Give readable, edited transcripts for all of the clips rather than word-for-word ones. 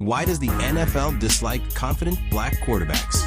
Why does the NFL dislike confident black quarterbacks?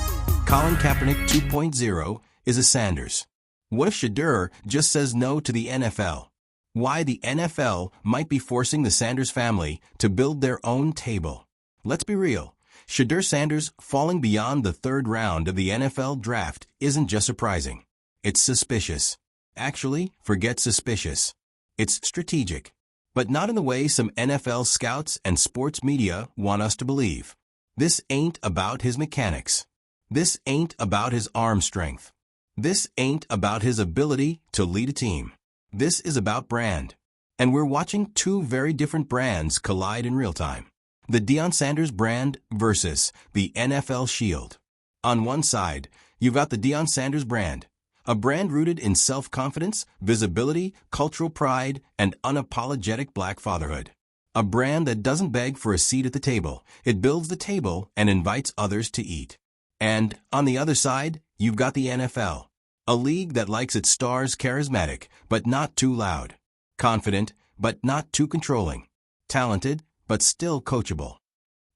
Colin Kaepernick 2.0 is a Sanders. What if Shedeur just says no to the NFL? Why the NFL might be forcing the Sanders family to build their own table. Let's be real. Shedeur Sanders falling beyond the third round of the NFL draft isn't just surprising. It's suspicious. Actually, forget suspicious. It's strategic. But not in the way some NFL scouts and sports media want us to believe. This ain't about his mechanics. This ain't about his arm strength. This ain't about his ability to lead a team. This is about brand. And we're watching two very different brands collide in real time. The Deion Sanders brand versus the NFL Shield. On one side, you've got the Deion Sanders brand, a brand rooted in self-confidence, visibility, cultural pride, and unapologetic black fatherhood. A brand that doesn't beg for a seat at the table. It builds the table and invites others to eat. And on the other side, you've got the NFL, a league that likes its stars charismatic, but not too loud, confident, but not too controlling, talented, but still coachable.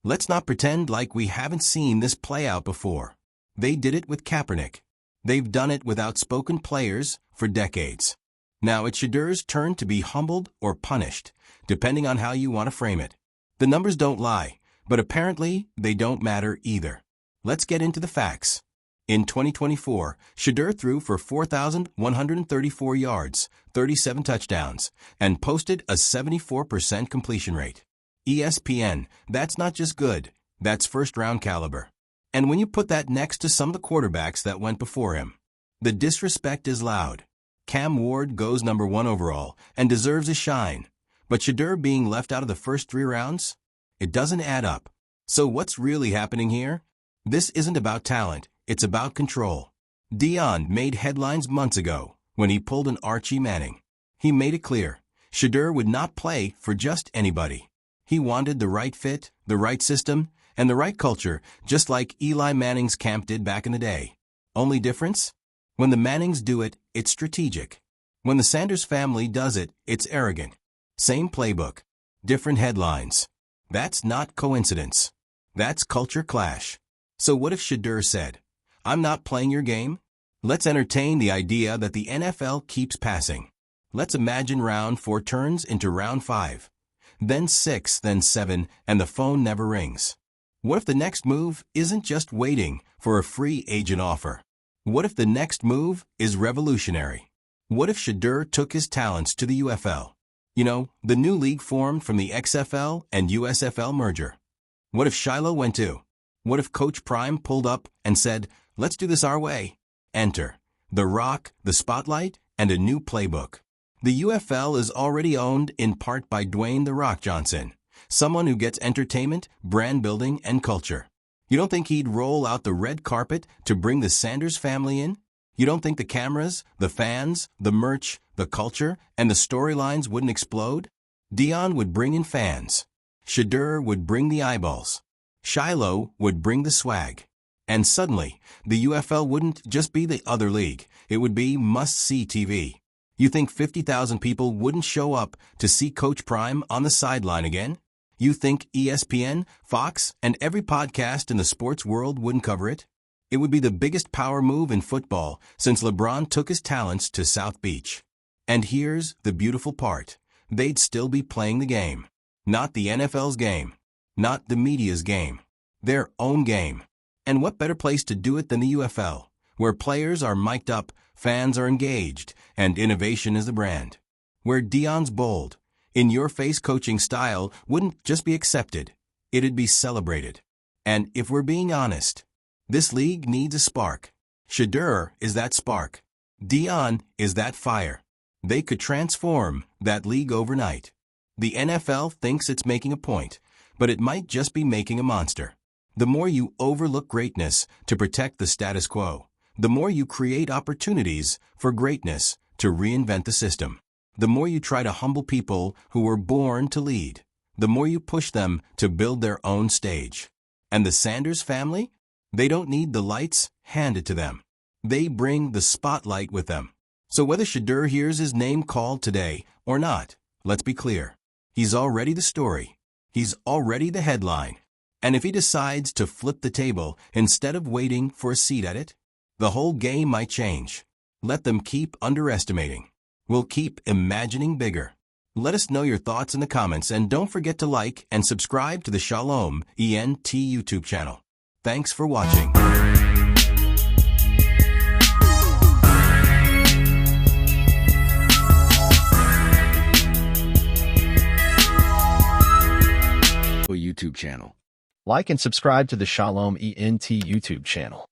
Let's not pretend like we haven't seen this play out before. They did it with Kaepernick. They've done it with outspoken players for decades. Now it's Shedeur's turn to be humbled or punished, depending on how you want to frame it. The numbers don't lie, but apparently they don't matter either. Let's get into the facts. In 2024, Shedeur threw for 4,134 yards, 37 touchdowns, and posted a 74% completion rate. ESPN, that's not just good, that's first-round caliber. And when you put that next to some of the quarterbacks that went before him, the disrespect is loud. Cam Ward goes number 1 overall and deserves a shine. But Shedeur being left out of the first 3 rounds? It doesn't add up. So what's really happening here? This isn't about talent, it's about control. Deion made headlines months ago when he pulled an Archie Manning. He made it clear, Shedeur would not play for just anybody. He wanted the right fit, the right system, and the right culture, just like Eli Manning's camp did back in the day. Only difference? When the Mannings do it, it's strategic. When the Sanders family does it, it's arrogant. Same playbook, different headlines. That's not coincidence. That's culture clash. So what if Shedeur said, "I'm not playing your game"? Let's entertain the idea that the NFL keeps passing. Let's imagine round 4 turns into round 5. Then 6, then 7, and the phone never rings. What if the next move isn't just waiting for a free agent offer? What if the next move is revolutionary? What if Shedeur took his talents to the UFL? You know, the new league formed from the XFL and USFL merger. What if Shiloh went too? What if Coach Prime pulled up and said, "Let's do this our way"? Enter The Rock, the Spotlight, and a new playbook. The UFL is already owned in part by Dwayne "The Rock" Johnson, someone who gets entertainment, brand building, and culture. You don't think he'd roll out the red carpet to bring the Sanders family in? You don't think the cameras, the fans, the merch, the culture, and the storylines wouldn't explode? Deion would bring in fans. Shedeur would bring the eyeballs. Shiloh would bring the swag. And suddenly, the UFL wouldn't just be the other league. It would be must-see TV. You think 50,000 people wouldn't show up to see Coach Prime on the sideline again? You think ESPN, Fox, and every podcast in the sports world wouldn't cover it? It would be the biggest power move in football since LeBron took his talents to South Beach. And here's the beautiful part. They'd still be playing the game. Not the NFL's game. Not the media's game. Their own game. And what better place to do it than the UFL, where players are mic'd up, fans are engaged, and innovation is the brand. Where Deion's bold, in-your-face coaching style wouldn't just be accepted, it'd be celebrated. And if we're being honest, this league needs a spark. Shedeur is that spark. Deion is that fire. They could transform that league overnight. The NFL thinks it's making a point, but it might just be making a monster. The more you overlook greatness to protect the status quo, the more you create opportunities for greatness to reinvent the system. The more you try to humble people who were born to lead, the more you push them to build their own stage. And the Sanders family? They don't need the lights handed to them. They bring the spotlight with them. So whether Shedeur hears his name called today or not, let's be clear. He's already the story. He's already the headline. And if he decides to flip the table instead of waiting for a seat at it, the whole game might change. Let them keep underestimating. We'll keep imagining bigger. Let us know your thoughts in the comments, and don't forget to like and subscribe to the Shalom ENT YouTube channel. Thanks for watching. YouTube channel. Like and subscribe to the Shalom ENT YouTube channel.